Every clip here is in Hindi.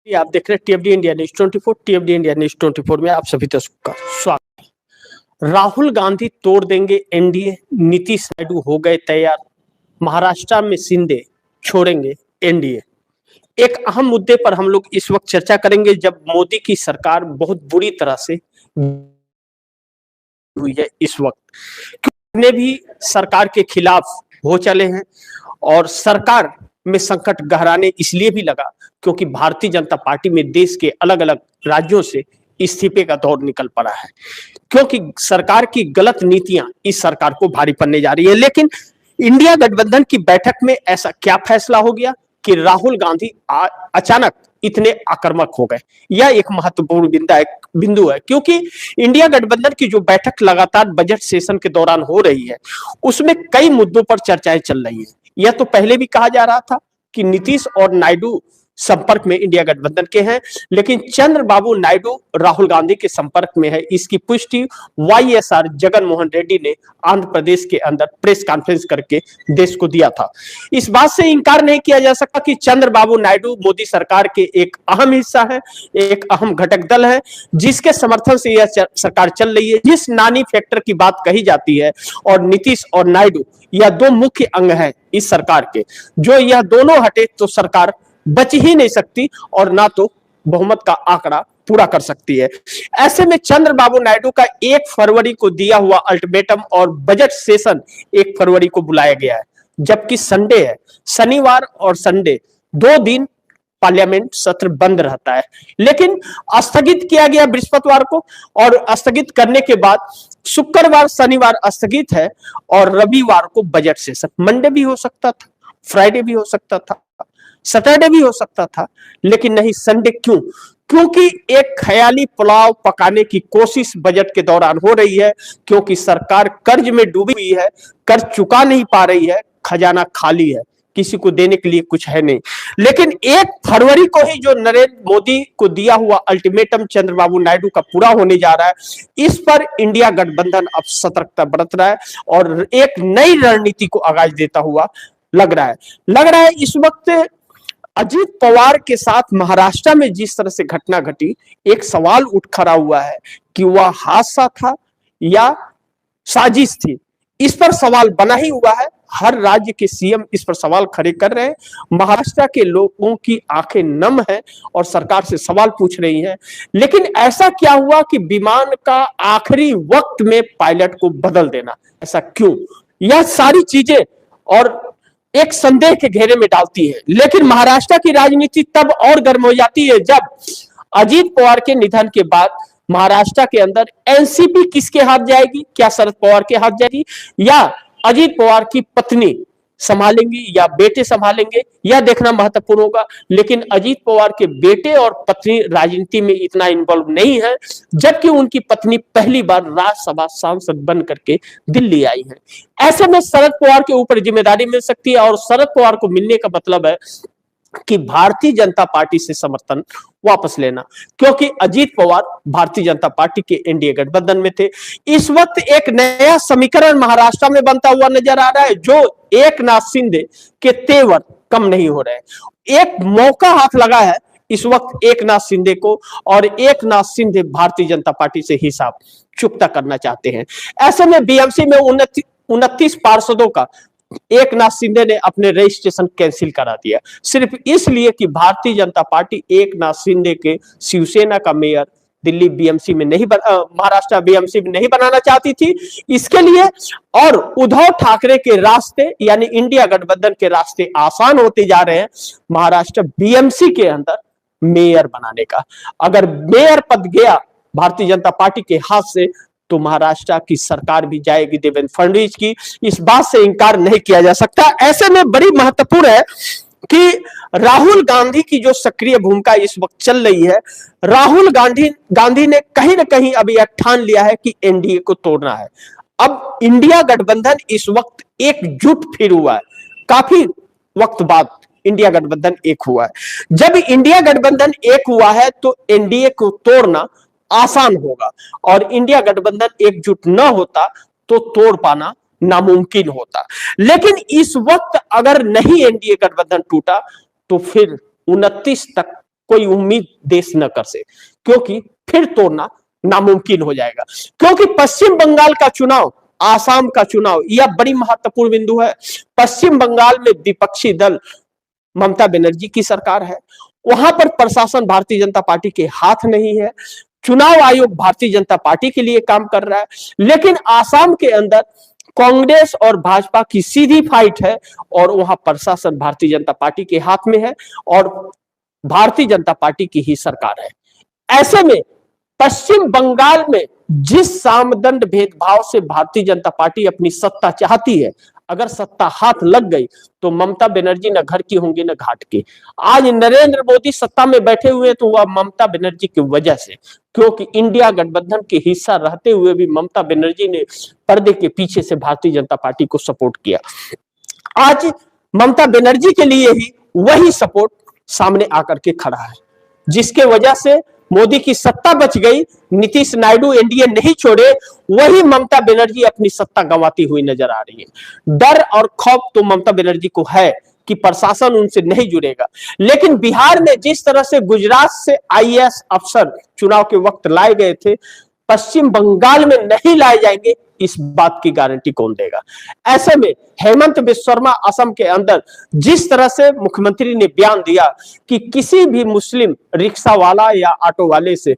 आप देख रहे हैं टीएफडी इंडिया न्यूज 24। टीएफडी इंडिया न्यूज 24 में आप सभी दर्शकों का स्वागत है। राहुल गांधी तोड़ देंगे एनडीए, नीतीश नायडू हो गए तैयार, महाराष्ट्र में शिंदे छोड़ेंगे एनडीए। एक अहम मुद्दे पर हम लोग इस वक्त चर्चा करेंगे, जब मोदी की सरकार बहुत बुरी तरह से हुई है इस वक्त, क्योंकि भी सरकार के खिलाफ हो चले हैं और सरकार में संकट गहराने इसलिए भी लगा क्योंकि भारतीय जनता पार्टी में देश के अलग अलग राज्यों से इस्तीफे का दौर निकल पड़ा है, क्योंकि सरकार की गलत नीतियां इस सरकार को भारी पड़ने जा रही है। लेकिन इंडिया गठबंधन की बैठक में ऐसा क्या फैसला हो गया कि राहुल गांधी अचानक इतने आक्रामक हो गए? यह एक महत्वपूर्ण बिंदु है, क्योंकि इंडिया गठबंधन की जो बैठक लगातार बजट सेशन के दौरान हो रही है, उसमें कई मुद्दों पर चर्चाएं चल रही है। यह तो पहले भी कहा जा रहा था कि नीतीश और नायडू संपर्क में इंडिया गठबंधन के हैं, लेकिन चंद्रबाबू नायडू राहुल गांधी के संपर्क में है, इसकी पुष्टि वाईएसआर जगन मोहन रेड्डी ने आंध्र प्रदेश के अंदर प्रेस कॉन्फ्रेंस करके देश को दिया था। इस बात से इंकार नहीं किया जा सकता कि चंद्रबाबू नायडू मोदी सरकार के एक अहम हिस्सा है, एक अहम घटक दल है, जिसके समर्थन से यह सरकार चल रही है। जिस नानी फैक्टर की बात कही जाती है, और नीतीश और नायडू यह दो मुख्य अंग है इस सरकार के, जो यह दोनों हटे तो सरकार बच ही नहीं सकती और ना तो बहुमत का आंकड़ा पूरा कर सकती है। ऐसे में चंद्रबाबू नायडू का 1 फरवरी को दिया हुआ अल्टीमेटम और बजट सेशन 1 फरवरी को बुलाया गया है, जबकि संडे है। शनिवार और संडे 2 दिन पार्लियामेंट सत्र बंद रहता है, लेकिन स्थगित किया गया बृहस्पतिवार को, और स्थगित करने के बाद शुक्रवार शनिवार स्थगित है और रविवार को बजट सेशन। मंडे भी हो सकता था, फ्राइडे भी हो सकता था, सैटरडे भी हो सकता था, लेकिन नहीं संडे। क्यों? क्योंकि एक ख्याली पुलाव पकाने की कोशिश बजट के दौरान हो रही है, क्योंकि सरकार कर्ज में डूबी हुई है, कर्ज चुका नहीं पा रही है, खजाना खाली है, किसी को देने के लिए कुछ है नहीं। लेकिन 1 फरवरी को ही जो नरेंद्र मोदी को दिया हुआ अल्टीमेटम चंद्रबाबू नायडू का पूरा होने जा रहा है, इस पर इंडिया गठबंधन अब सतर्कता बरत रहा है और एक नई रणनीति को आगाज देता हुआ लग रहा है। इस वक्त अजीत पवार के साथ महाराष्ट्र में जिस तरह से घटना घटी, एक सवाल उठ खड़ा हुआ है कि वह हादसा था या साजिश थी। इस पर सवाल बना ही हुआ है, हर राज्य के सीएम इस पर सवाल खड़े कर रहे हैं। महाराष्ट्र के लोगों की आंखें नम है और सरकार से सवाल पूछ रही हैं। लेकिन ऐसा क्या हुआ कि विमान का आखिरी वक्त में पायलट को बदल देना, ऐसा क्यों? यह सारी चीजें और एक संदेह के घेरे में डालती है। लेकिन महाराष्ट्र की राजनीति तब और गर्म हो जाती है जब अजीत पवार के निधन के बाद महाराष्ट्र के अंदर एनसीपी किसके हाथ जाएगी? क्या शरद पवार के हाथ जाएगी, या अजीत पवार की पत्नी संभालेंगी या बेटे संभालेंगे? यह देखना महत्वपूर्ण होगा। लेकिन अजीत पवार के बेटे और पत्नी राजनीति में इतना इन्वॉल्व नहीं है, जबकि उनकी पत्नी पहली बार राज्यसभा सांसद बन करके दिल्ली आई है। ऐसे में शरद पवार के ऊपर जिम्मेदारी मिल सकती है, और शरद पवार को मिलने का मतलब है कि भारतीय जनता पार्टी से समर्थन वापस लेना, क्योंकि अजीत पवार भारतीय जनता पार्टी के एनडीए गठबंधन में थे। इस वक्त एक नया समीकरण महाराष्ट्र में बनता हुआ नजर आ रहा है, जो एकनाथ शिंदे के तेवर कम नहीं हो रहे। एक मौका हाथ लगा है इस वक्त एकनाथ शिंदे को, और एकनाथ शिंदे भारतीय जनता पार्टी से हिसाब चुकता करना चाहते हैं। ऐसे में बीएमसी में 29 पार्षदों का एकनाथ शिंदे ने अपने रजिस्ट्रेशन कैंसिल करा दिया, सिर्फ इसलिए कि भारतीय जनता पार्टी एकनाथ शिंदे के शिवसेना का मेयर दिल्ली बीएमसी में नहीं महाराष्ट्र बीएमसी में नहीं बनाना चाहती थी। इसके लिए और उद्धव ठाकरे के रास्ते यानी इंडिया गठबंधन के रास्ते आसान होते जा रहे हैं महाराष्ट्र बीएमसी के अंदर मेयर बनाने का। अगर मेयर पद गया भारतीय जनता पार्टी के हाथ से, तो महाराष्ट्र की सरकार भी जाएगी देवेंद्र फडणवीस की, इस बात से इंकार नहीं किया जा सकता। ऐसे में बड़ी महत्वपूर्ण है कि राहुल गांधी की जो सक्रिय भूमिका इस वक्त चल रही है, राहुल गांधी ने कहीं ना कहीं अभी ठान लिया है कि एनडीए को तोड़ना है। अब इंडिया गठबंधन इस वक्त एकजुट फिर हुआ है, काफी वक्त बाद इंडिया गठबंधन एक हुआ है। जब इंडिया गठबंधन एक हुआ है तो एनडीए को तोड़ना आसान होगा, और इंडिया गठबंधन एकजुट न होता तो तोड़ पाना नामुमकिन होता। लेकिन इस वक्त अगर नहीं एनडीए गठबंधन टूटा तो फिर 29 तक कोई उम्मीद देश न कर से, क्योंकि फिर तोड़ना नामुमकिन हो जाएगा। क्योंकि पश्चिम बंगाल का चुनाव, आसाम का चुनाव, यह बड़ी महत्वपूर्ण बिंदु है। पश्चिम बंगाल में विपक्षी दल ममता बनर्जी की सरकार है, वहां पर प्रशासन भारतीय जनता पार्टी के हाथ नहीं है, चुनाव आयोग भारतीय जनता पार्टी के लिए काम कर रहा है। लेकिन आसाम के अंदर कांग्रेस और भाजपा की सीधी फाइट है और वहां प्रशासन भारतीय जनता पार्टी के हाथ में है और भारतीय जनता पार्टी की ही सरकार है। ऐसे में पश्चिम बंगाल में जिस सामदंड भेदभाव से भारतीय जनता पार्टी अपनी सत्ता चाहती है, अगर सत्ता हाथ लग गई तो ममता बनर्जी न घर की होंगी न घाट की। आज नरेंद्र मोदी सत्ता में बैठे हुए तो वह ममता बनर्जी की वजह से, क्योंकि इंडिया गठबंधन के हिस्सा रहते हुए भी ममता बनर्जी ने पर्दे के पीछे से भारतीय जनता पार्टी को सपोर्ट किया। आज ममता बनर्जी के लिए ही वही सपोर्ट सामने आकर के खड़ा है, जिसके वजह से मोदी की सत्ता बच गई, नीतीश नायडू एनडीए नहीं छोड़े, वही ममता बनर्जी अपनी सत्ता गंवाती हुई नजर आ रही है। डर और खौफ तो ममता बनर्जी को है कि प्रशासन उनसे नहीं जुड़ेगा, लेकिन बिहार में जिस तरह से गुजरात से आईएएस अफसर चुनाव के वक्त लाए गए थे, पश्चिम बंगाल में नहीं लाए जाएंगे, इस बात की गारंटी कौन देगा। ऐसे में हेमंत बिस्वा शर्मा असम के अंदर जिस तरह से मुख्यमंत्री ने बयान दिया कि किसी भी मुस्लिम रिक्शा वाला या ऑटो वाले से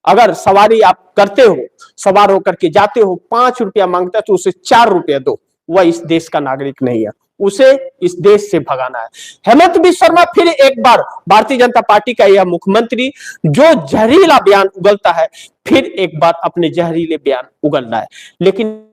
अगर सवारी आप करते हो, सवार होकर के जाते हो, 5 रुपया मांगता है तो उसे 4 रुपया दो, वह इस देश का नागरिक नहीं है, उसे इस देश से भगाना है। हेमंत बिस्वा शर्मा फिर एक बार भारतीय जनता पार्टी का यह मुख्यमंत्री जो जहरीला बयान उगलता है, फिर एक बार अपने जहरीले बयान उगल रहा है। लेकिन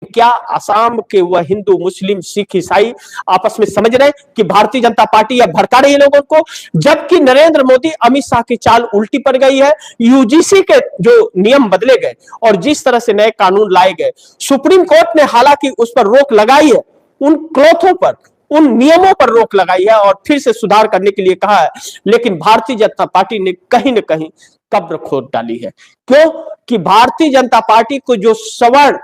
क्या आसाम के वह हिंदू, मुस्लिम, सिख, ईसाई आपस में समझ रहे कि भारतीय जनता पार्टी या भड़का रही है लोगों को, जबकि नरेंद्र मोदी, अमित शाह की चाल उल्टी पड़ गई है। यूजीसी के जो नियम बदले गए और जिस तरह से नए कानून लाए गए, सुप्रीम कोर्ट ने हालांकि उस पर रोक लगाई है, उन क्लोथों पर, उन नियमों पर रोक लगाई है और फिर से सुधार करने के लिए कहा है, लेकिन भारतीय जनता पार्टी ने कहीं न कहीं कब्र खोद डाली है। क्यों? कि भारतीय जनता पार्टी को जो सवर्ण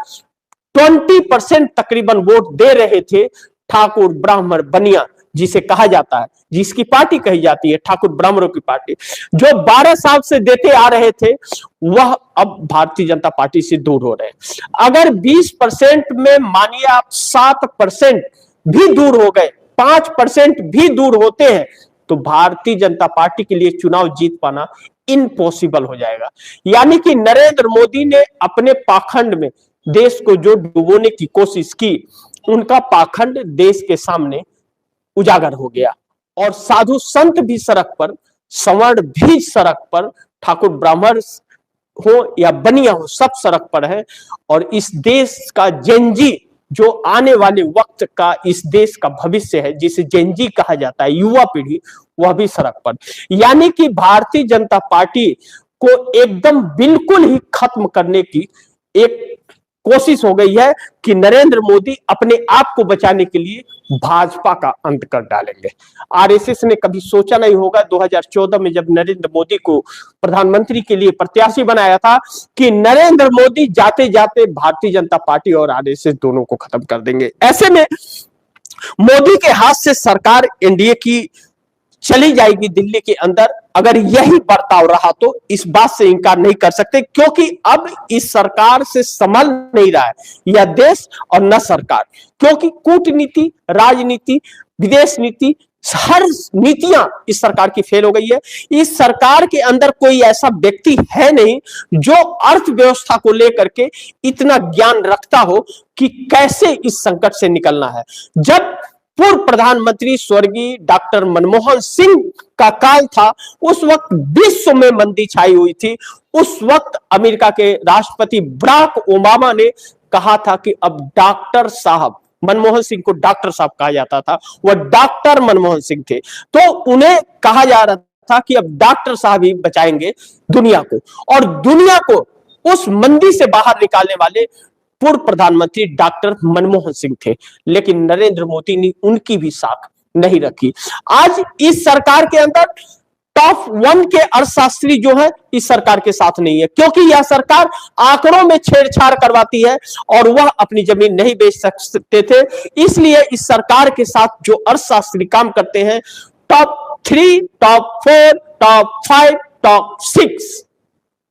20% तकरीबन वोट दे रहे थे, ठाकुर, ब्राह्मण, बनिया जिसे कहा जाता है, जिसकी पार्टी कही जाती है ठाकुर ब्राह्मणों की पार्टी, जो 12 साल से देते आ रहे थे, वह अब भारतीय जनता पार्टी से दूर हो रहे हैं। अगर 20% में मानिए आप 7% भी दूर हो गए, 5% भी दूर होते हैं, तो भारतीय जनता पार्टी के लिए चुनाव जीत पाना इम्पॉसिबल हो जाएगा। यानी कि नरेंद्र मोदी ने अपने पाखंड में देश को जो डुबोने की कोशिश की, उनका पाखंड देश के सामने उजागर हो गया और साधु संत भी सड़क पर, सवर्ण भी सड़क पर, ठाकुर ब्राह्मण हो या बनिया हो, सब सड़क पर है। और इस देश का जेनजी, जो आने वाले वक्त का इस देश का भविष्य है, जिसे जेनजी कहा जाता है, युवा पीढ़ी, वह भी सड़क पर। यानी कि भारतीय जनता पार्टी को एकदम बिल्कुल ही खत्म करने की एक कोशिश हो गई है कि नरेंद्र मोदी अपने आप को बचाने के लिए भाजपा का अंत कर डालेंगे। आरएसएस ने कभी सोचा नहीं होगा 2014 में जब नरेंद्र मोदी को प्रधानमंत्री के लिए प्रत्याशी बनाया था कि नरेंद्र मोदी जाते जाते भारतीय जनता पार्टी और आरएसएस दोनों को खत्म कर देंगे। ऐसे में मोदी के हाथ से सरकार एनडीए की चली जाएगी दिल्ली के अंदर। अगर यही बर्ताव रहा तो इस बात से इंकार नहीं कर सकते, क्योंकि अब इस सरकार से संभल नहीं रहा है यह देश और न सरकार, क्योंकि कूटनीति, राजनीति, विदेश नीति, हर नीतियां इस सरकार की फेल हो गई है। इस सरकार के अंदर कोई ऐसा व्यक्ति है नहीं जो अर्थव्यवस्था को लेकर के इतना ज्ञान रखता हो कि कैसे इस संकट से निकलना है। जब पूर्व प्रधानमंत्री स्वर्गीय डॉक्टर मनमोहन सिंह का काल था, उस वक्त विश्व में मंदी छाई हुई थी। उस वक्त अमेरिका के राष्ट्रपति बराक ओबामा ने कहा था कि अब डॉक्टर साहब, मनमोहन सिंह को डॉक्टर साहब कहा जाता था, वह डॉक्टर मनमोहन सिंह थे, तो उन्हें कहा जा रहा था कि अब डॉक्टर साहब ही बचाएंगे दुनिया को, और दुनिया को उस मंदी से बाहर निकालने वाले पूर्व प्रधानमंत्री डॉक्टर मनमोहन सिंह थे। लेकिन नरेंद्र मोदी ने उनकी भी साख नहीं रखी। आज इस सरकार के अंदर टॉप 1 के अर्थशास्त्री जो है इस सरकार के साथ नहीं है, क्योंकि यह सरकार आंकड़ों में छेड़छाड़ करवाती है और वह अपनी जमीन नहीं बेच सकते थे। इसलिए इस सरकार के साथ जो अर्थशास्त्री काम करते हैं, टॉप 3, टॉप 4, टॉप 5, टॉप 6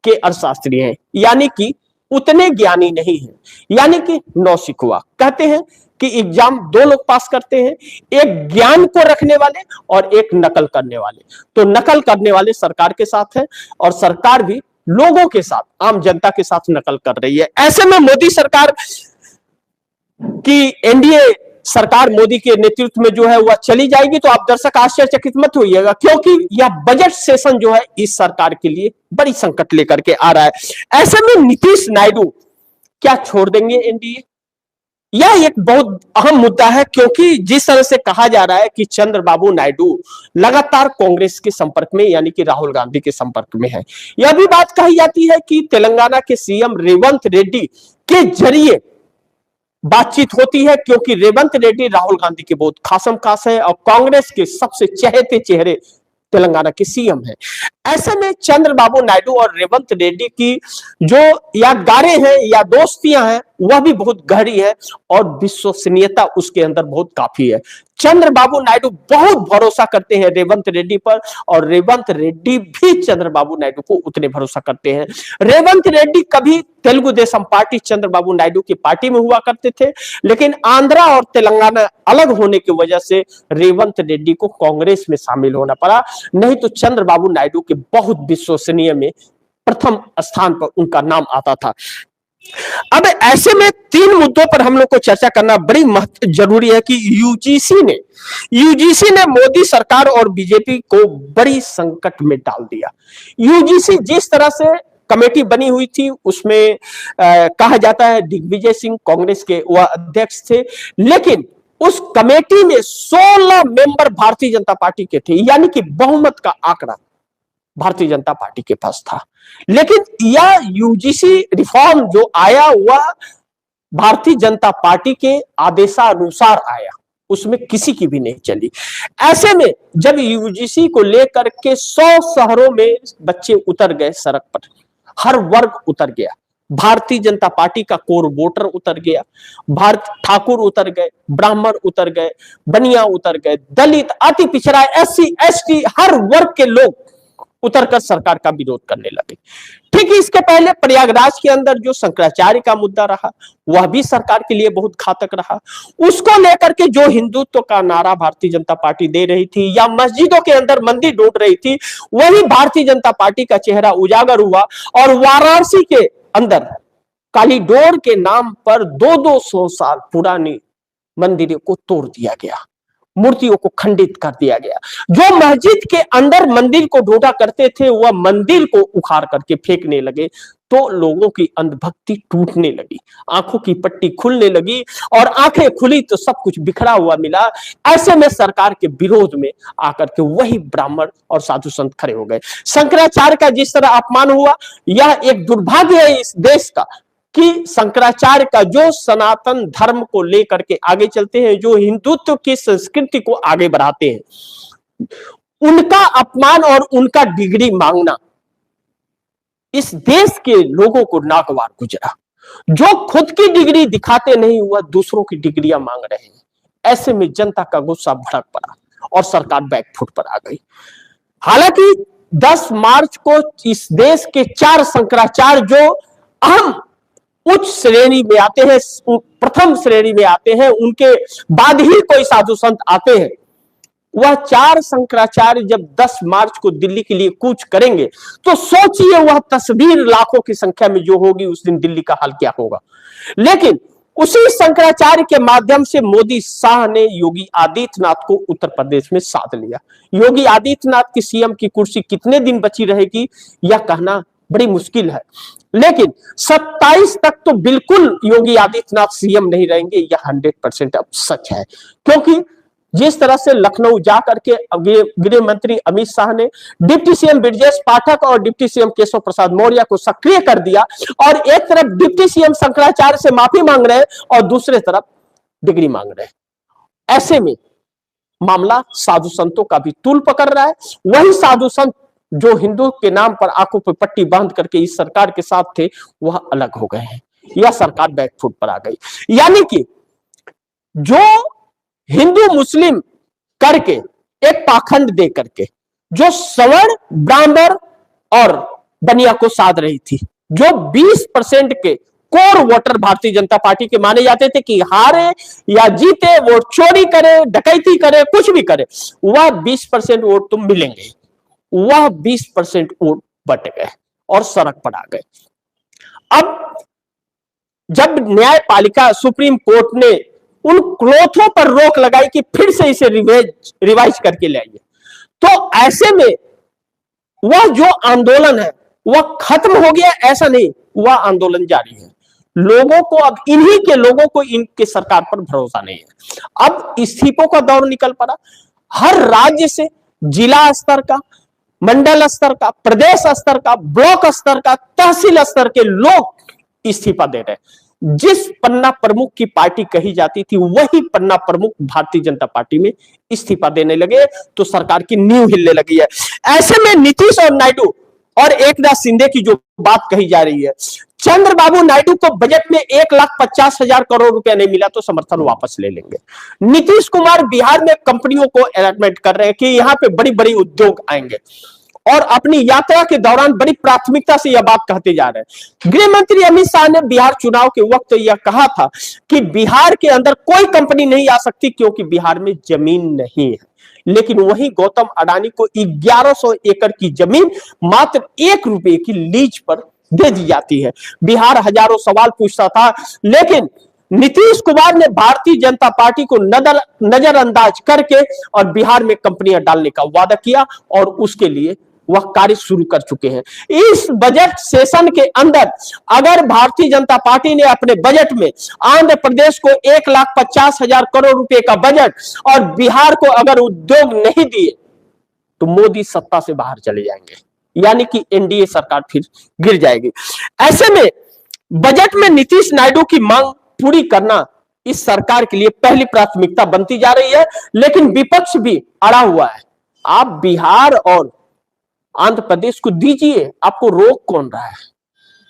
के अर्थशास्त्री हैं, यानी कि उतने ज्ञानी नहीं हैं, यानी कि नौसिखुआ। कहते हैं कि एग्जाम दो लोग पास करते हैं, एक ज्ञान को रखने वाले और एक नकल करने वाले। तो नकल करने वाले सरकार के साथ है और सरकार भी लोगों के साथ, आम जनता के साथ नकल कर रही है। ऐसे में मोदी सरकार की, एनडीए सरकार मोदी के नेतृत्व में जो है वह चली जाएगी, तो आप दर्शक आश्चर्यचकित मत होइएगा, क्योंकि यह बजट सेशन जो है इस सरकार के लिए बड़ी संकट लेकर के आ रहा है। ऐसे में नीतीश नायडू क्या छोड़ देंगे एनडीए? यह एक बहुत अहम मुद्दा है, क्योंकि जिस तरह से कहा जा रहा है कि चंद्रबाबू नायडू लगातार कांग्रेस के संपर्क में, यानी कि राहुल गांधी के संपर्क में है। यह भी बात कही जाती है कि तेलंगाना के सीएम रेवंत रेड्डी के जरिए बातचीत होती है, क्योंकि रेवंत रेड्डी राहुल गांधी के बहुत खासम खास है और कांग्रेस के सबसे चहेते चेहरे तेलंगाना के सीएम हैं। ऐसे में चंद्रबाबू नायडू और रेवंत रेड्डी की जो यादगारें हैं या दोस्तियां हैं वह भी बहुत गहरी है और विश्वसनीयता उसके अंदर बहुत काफी है। चंद्रबाबू नायडू बहुत भरोसा करते हैं रेवंत रेड्डी पर और रेवंत रेड्डी भी चंद्रबाबू नायडू को उतने भरोसा करते हैं। रेवंत रेड्डी कभी तेलुगु देशम पार्टी चंद्रबाबू नायडू की पार्टी में हुआ करते थे, लेकिन आंध्रा और तेलंगाना अलग होने की वजह से रेवंत रेड्डी को कांग्रेस में शामिल होना पड़ा, नहीं तो चंद्रबाबू नायडू के बहुत विश्वसनीय में प्रथम स्थान पर उनका नाम आता था। अब ऐसे में तीन मुद्दों पर हम लोग को चर्चा करना बड़ी जरूरी है कि यूजीसी ने मोदी सरकार और बीजेपी को बड़ी संकट में डाल दिया। यूजीसी जिस तरह से कमेटी बनी हुई थी उसमें कहा जाता है दिग्विजय सिंह कांग्रेस के वह अध्यक्ष थे, लेकिन उस कमेटी में 16 मेंबर भारतीय जनता पार्टी के थे, यानी कि बहुमत का आंकड़ा भारतीय जनता पार्टी के पास था। लेकिन यह यूजीसी रिफॉर्म जो आया वह भारतीय जनता पार्टी के आदेशानुसार आया, उसमें किसी की भी नहीं चली। ऐसे में जब यूजीसी को लेकर के 100 शहरों में बच्चे उतर गए सड़क पर, हर वर्ग उतर गया, भारतीय जनता पार्टी का कोर वोटर उतर गया, भारत ठाकुर उतर गए, ब्राह्मण उतर गए, बनिया उतर गए, दलित, अति पिछड़ा, एससी एसटी हर वर्ग के लोग उतरकर सरकार का विरोध करने लगे। ठीक है, इसके पहले प्रयागराज के अंदर जो शंकराचार्य का मुद्दा रहा वह भी सरकार के लिए बहुत घातक रहा। उसको लेकर के जो हिंदुत्व का नारा भारतीय जनता पार्टी दे रही थी या मस्जिदों के अंदर मंदिर ढूंढ रही थी, वही भारतीय जनता पार्टी का चेहरा उजागर हुआ और वाराणसी के अंदर कॉरिडोर के नाम पर 200 साल पुरानी मंदिरों को तोड़ दिया गया, मूर्तियों को खंडित कर दिया गया। जो मस्जिद के अंदर मंदिर को ढूंढा करते थे वह मंदिर को उखाड़ करके फेंकने लगे, तो लोगों की अंधभक्ति टूटने लगी, आंखों की पट्टी खुलने लगी और आंखें खुली तो सब कुछ बिखरा हुआ मिला। ऐसे में सरकार के विरोध में आकर के वही ब्राह्मण और साधु संत खड़े हो गए। शंकराचार्य का जिस तरह अपमान हुआ, यह एक दुर्भाग्य है इस देश का कि शंकराचार्य का जो सनातन धर्म को लेकर के आगे चलते हैं, जो हिंदुत्व की संस्कृति को आगे बढ़ाते हैं, उनका अपमान और उनका डिग्री मांगना इस देश के लोगों को नागवार गुजरा। जो खुद की डिग्री दिखाते नहीं वह दूसरों की डिग्रियां मांग रहे हैं। ऐसे में जनता का गुस्सा भड़क पड़ा और सरकार बैकफुट पर आ गई। हालांकि 10 मार्च को इस देश के 4 शंकराचार्य जो अहम उच्च श्रेणी में आते हैं, प्रथम श्रेणी में आते हैं, उनके बाद ही कोई साधु संत आते हैं, वह 4 शंकराचार्य जब 10 मार्च को दिल्ली के लिए कूच करेंगे तो सोचिए वह तस्वीर लाखों की संख्या में जो होगी उस दिन दिल्ली का हाल क्या होगा। लेकिन उसी शंकराचार्य के माध्यम से मोदी शाह ने योगी आदित्यनाथ को उत्तर प्रदेश में साध लिया। योगी आदित्यनाथ की सीएम की कुर्सी कितने दिन बची रहेगी यह कहना बड़ी मुश्किल है, लेकिन 27 तक तो बिल्कुल योगी आदित्यनाथ सीएम नहीं रहेंगे, यह 100% अब सच है। क्योंकि जिस तरह से लखनऊ जाकर के गृह मंत्री अमित शाह ने डिप्टी सीएम ब्रजेश पाठक और डिप्टी सीएम केशव प्रसाद मौर्य को सक्रिय कर दिया और एक तरफ डिप्टी सीएम शंकराचार्य से माफी मांग रहे हैं और दूसरे तरफ डिग्री मांग रहे हैं। ऐसे में मामला साधु संतों का भी तूल पकड़ रहा है। वही साधु संत जो हिंदू के नाम पर आंखों पर पट्टी बांध करके इस सरकार के साथ थे वह अलग हो गए हैं। यह सरकार बैकफुट पर आ गई, यानी कि जो हिंदू मुस्लिम करके एक पाखंड दे करके, जो सवर्ण, ब्राह्मण और बनिया को साध रही थी। जो 20% के core voter Bharatiya Janata party के माने जाते थे कि हारे या जीते, वो चोरी करे, डकैती करे, कुछ भी करे, वह 20% वोट तुम मिलेंगे, वह 20% वोट बट गए और सड़क पर आ गए। अब जब न्यायपालिका सुप्रीम कोर्ट ने उन क्लोथों पर रोक लगाई कि फिर से इसे रिवाइज करके लाइए, तो ऐसे में वह जो आंदोलन है वह खत्म हो गया, ऐसा नहीं, वह आंदोलन जारी है। लोगों को अब, इन्हीं के लोगों को इनके सरकार पर भरोसा नहीं है। अब इस्तीफों का दौर निकल पड़ा। हर राज्य से, जिला स्तर का, मंडल स्तर का, प्रदेश स्तर का, ब्लॉक स्तर का, तहसील स्तर के लोग इस्तीफा दे रहे हैं। जिस पन्ना प्रमुख की पार्टी कही जाती थी, वही पन्ना प्रमुख भारतीय जनता पार्टी में इस्तीफा देने लगे, तो सरकार की नींव हिलने लगी है। ऐसे में नीतीश और नायडू और एकनाथ शिंदे की जो बात कही जा रही है, चंद्रबाबू नायडू को बजट में 1,50,000 करोड़ रुपया नहीं मिला तो समर्थन वापस ले लेंगे। नीतीश कुमार बिहार में कंपनियों को अलॉटमेंट कर रहे हैं कि यहां पे बड़ी बड़ी उद्योग आएंगे, और अपनी यात्रा के दौरान बड़ी प्राथमिकता से यह बात कहते जा रहे हैं। गृह मंत्री अमित शाह ने बिहार चुनाव के वक्त यह कहा था कि बिहार के अंदर कोई कंपनी नहीं आ सकती क्योंकि बिहार में जमीन नहीं है। लेकिन वही गौतम अडानी को 1100 एकड़ की जमीन मात्र 1 रुपए की लीज पर दे दी जाती है। बिहार हजारों सवाल पूछता था, लेकिन नीतीश कुमार ने भारतीय जनता पार्टी को नजरअंदाज करके और बिहार में कंपनियां डालने का वादा किया, और उसके लिए वह कार्य शुरू कर चुके हैं। इस बजट सेशन के अंदर अगर भारतीय जनता पार्टी ने अपने बजट में आंध्र प्रदेश को 1,50,000 करोड़ रुपए का बजट और बिहार को अगर उद्योग नहीं दिए, तो मोदी सत्ता से बाहर चले जाएंगे, यानी कि एनडीए सरकार फिर गिर जाएगी। ऐसे में बजट में नीतीश नायडू की मांग पूरी करना इस सरकार के लिए पहली प्राथमिकता बनती जा रही है। लेकिन विपक्ष भी अड़ा हुआ है। आप बिहार और आंध्र प्रदेश को दीजिए, आपको रोक कौन रहा है,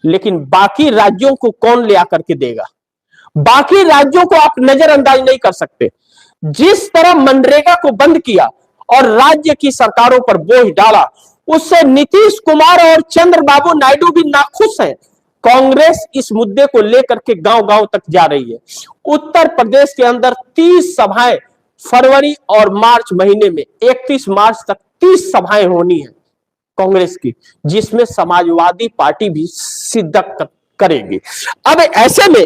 लेकिन बाकी राज्यों को कौन ले आकर के देगा? बाकी राज्यों को आप नजरअंदाज नहीं कर सकते। जिस तरह मनरेगा को बंद किया और राज्य की सरकारों पर बोझ डाला, उससे नीतीश कुमार और चंद्रबाबू नायडू भी नाखुश हैं। कांग्रेस इस मुद्दे को लेकर के गांव-गांव तक जा रही है। उत्तर प्रदेश के अंदर 30 सभाएं फरवरी और मार्च महीने में, 31 मार्च तक 30 सभाएं होनी है कांग्रेस की, जिसमें समाजवादी पार्टी भी शिरकत करेगी। अब ऐसे में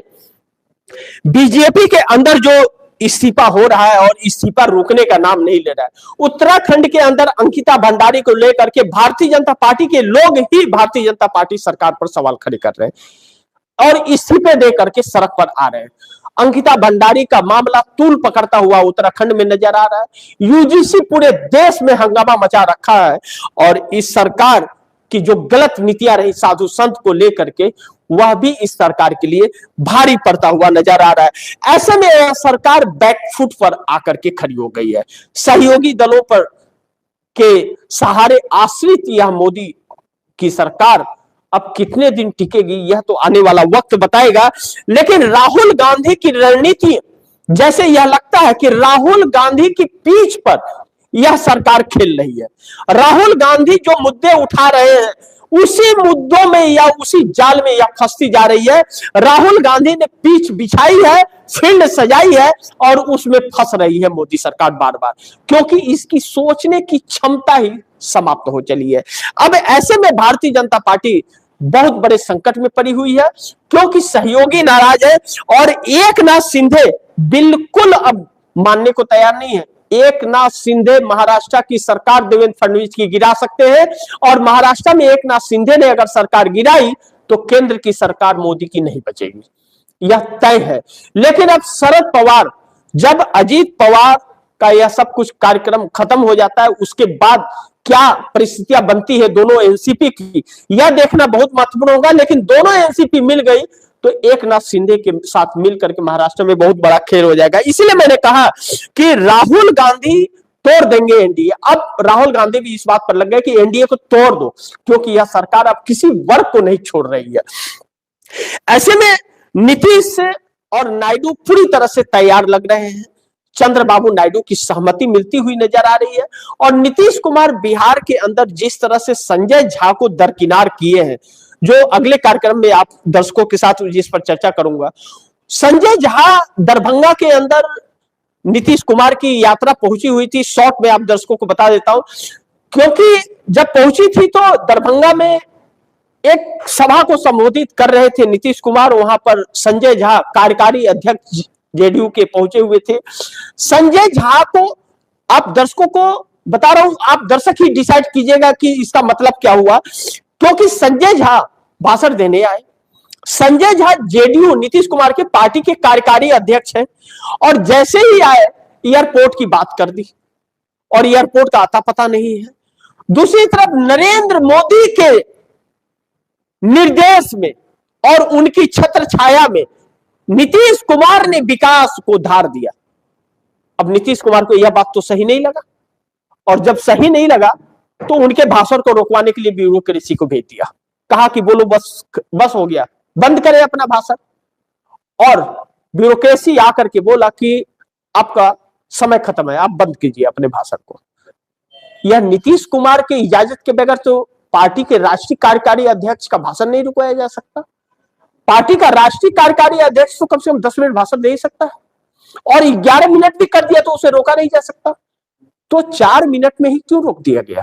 बीजेपी के अंदर जो इस्तीफा हो रहा है और इस्तीफा रुकने का नाम नहीं ले रहा है, उत्तराखंड के अंदर अंकिता भंडारी को लेकर के भारतीय जनता पार्टी के लोग ही भारतीय जनता पार्टी सरकार पर सवाल खड़े कर रहे हैं और इस्तीफे दे करके सड़क पर आ रहे हैं। अंकिता भंडारी का मामला तूल पकड़ता हुआ उत्तराखंड में नजर आ रहा है। यूजीसी पूरे देश में हंगामा मचा रखा है, और इस सरकार की जो गलत नीतियां रही साधु संत को लेकर के, वह भी इस सरकार के लिए भारी पड़ता हुआ नजर आ रहा है। ऐसे में यह सरकार बैकफुट पर आकर के खड़ी हो गई है। सहयोगी दलों पर के सहारे आश्रित यह मोदी की सरकार अब कितने दिन टिकेगी, यह तो आने वाला वक्त बताएगा। लेकिन राहुल गांधी की रणनीति, जैसे यह लगता है कि राहुल गांधी की पीठ पर यह सरकार खेल रही है। राहुल गांधी जो मुद्दे उठा रहे हैं, उसी मुद्दों में या उसी जाल में यह फंसती जा रही है। राहुल गांधी ने पीछ बिछाई है, फील्ड सजाई है, और उसमें फंस रही है मोदी सरकार बार बार, क्योंकि इसकी सोचने की क्षमता ही समाप्त हो चली है। अब ऐसे में भारतीय जनता पार्टी बहुत बड़े संकट में पड़ी हुई है, क्योंकि सहयोगी नाराज है और एकनाथ शिंदे बिल्कुल अब मानने को तैयार नहीं है। एकनाथ शिंदे महाराष्ट्र की सरकार देवेंद्र फडणवीस की गिरा सकते हैं, और महाराष्ट्र में एकनाथ शिंदे ने अगर सरकार गिराई तो केंद्र की सरकार मोदी की नहीं बचेगी, यह तय है। लेकिन अब शरद पवार, जब अजीत पवार का यह सब कुछ कार्यक्रम खत्म हो जाता है, उसके बाद क्या परिस्थितियां बनती है दोनों एनसीपी की, यह देखना बहुत महत्वपूर्ण होगा। लेकिन दोनों एनसीपी मिल गई तो एकनाथ शिंदे के साथ मिलकर के महाराष्ट्र में बहुत बड़ा खेल हो जाएगा। इसीलिए मैंने कहा कि राहुल गांधी तोड़ देंगे एनडीए। अब राहुल गांधी भी इस बात पर लग गए कि एनडीए को तोड़ दो, क्योंकि यह सरकार अब किसी वर्ग को नहीं छोड़ रही है। ऐसे में नीतीश और नायडू पूरी तरह से तैयार लग रहे हैं। चंद्रबाबू नायडू की सहमति मिलती हुई नजर आ रही है। और नीतीश कुमार बिहार के अंदर जिस तरह से संजय झा को दरकिनार किए हैं, जो अगले कार्यक्रम में आप दर्शकों के साथ जिस पर चर्चा करूंगा, संजय झा दरभंगा के अंदर नीतीश कुमार की यात्रा पहुंची हुई थी। शॉर्ट में आप दर्शकों को बता देता हूं, क्योंकि जब पहुंची थी तो दरभंगा में एक सभा को संबोधित कर रहे थे नीतीश कुमार। वहां पर संजय झा कार्यकारी अध्यक्ष जेडीयू के पहुंचे हुए थे। संजय झा को आप दर्शकों को बता रहा हूं, आप दर्शक ही डिसाइड कीजिएगा कि इसका मतलब क्या हुआ, क्योंकि संजय झा भाषण देने आए। संजय झा जेडीयू नीतीश कुमार के पार्टी के कार्यकारी अध्यक्ष हैं, और जैसे ही आए एयरपोर्ट की बात कर दी, और एयरपोर्ट का आता पता नहीं है। दूसरी तरफ नरेंद्र मोदी के निर्देश में और उनकी छत्र छाया में नीतीश कुमार ने विकास को धार दिया। अब नीतीश कुमार को यह बात तो सही नहीं लगा, और जब सही नहीं लगा तो उनके भाषण को रोकवाने के लिए ब्यूरोक्रेसी को भेज दिया। कहा कि बोलो बस हो गया, बंद करें अपना भाषण। और ब्यूरोक्रेसी आकर के बोला कि आपका समय खत्म है, आप बंद कीजिए अपने भाषण को। यह नीतीश कुमार के इजाजत के बगैर तो पार्टी के राष्ट्रीय कार्यकारी अध्यक्ष का भाषण नहीं रुकवाया जा सकता। पार्टी का राष्ट्रीय कार्यकारी अध्यक्ष तो कम से कम 10 मिनट भाषण दे ही सकता है, और 11 मिनट भी कर दिया तो उसे रोका नहीं जा सकता। तो 4 मिनट में ही क्यों रोक दिया गया?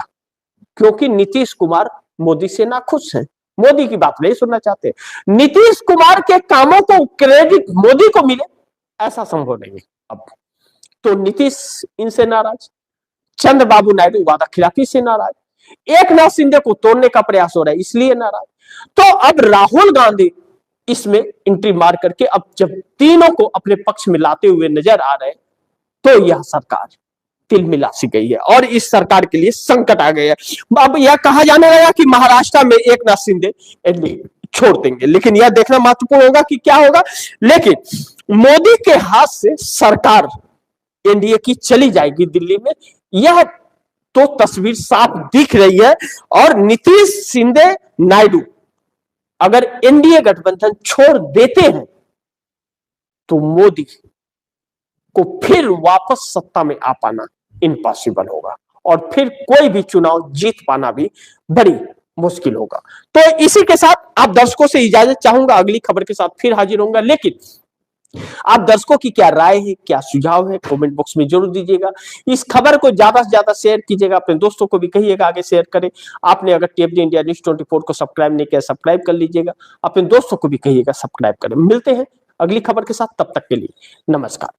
क्योंकि नीतीश कुमार मोदी से नाखुश है, मोदी की बात नहीं सुनना चाहते। नीतीश कुमार के कामों को क्रेडिट मोदी को मिले, ऐसा संभव नहीं है। अब तो नीतीश इनसे नाराज, चंद्रबाबू नायडू वादा खिलाफी से नाराज, एकनाथ शिंदे को तोड़ने का प्रयास हो रहा है इसलिए नाराज। तो अब राहुल गांधी इसमें एंट्री मार करके अब जब तीनों को अपने पक्ष में लाते हुए नजर आ रहे, तो यह सरकार तिलमिला सी गई है, और इस सरकार के लिए संकट आ गया है। अब यह कहा जाने लगा कि महाराष्ट्र में एकनाथ शिंदे छोड़ देंगे, लेकिन यह देखना महत्वपूर्ण होगा कि क्या होगा। लेकिन मोदी के हाथ से सरकार एनडीए की चली जाएगी दिल्ली में, यह तो तस्वीर साफ दिख रही है। और नीतीश शिंदे नायडू अगर एनडीए गठबंधन छोड़ देते हैं तो मोदी को फिर वापस सत्ता में आ पाना इम्पॉसिबल होगा, और फिर कोई भी चुनाव जीत पाना भी बड़ी मुश्किल होगा। तो इसी के साथ आप दर्शकों से इजाजत चाहूंगा, अगली खबर के साथ फिर हाजिर होऊंगा। लेकिन आप दर्शकों की क्या राय है, क्या सुझाव है, कमेंट बॉक्स में जरूर दीजिएगा। इस खबर को ज्यादा से ज्यादा शेयर कीजिएगा, अपने दोस्तों को भी कहिएगा आगे शेयर करें। आपने अगर टीएफडी इंडिया न्यूज़ 24 को सब्सक्राइब नहीं किया, सब्सक्राइब कर लीजिएगा, अपने दोस्तों को भी कहिएगा सब्सक्राइब करें। मिलते हैं अगली खबर के साथ, तब तक के लिए नमस्कार।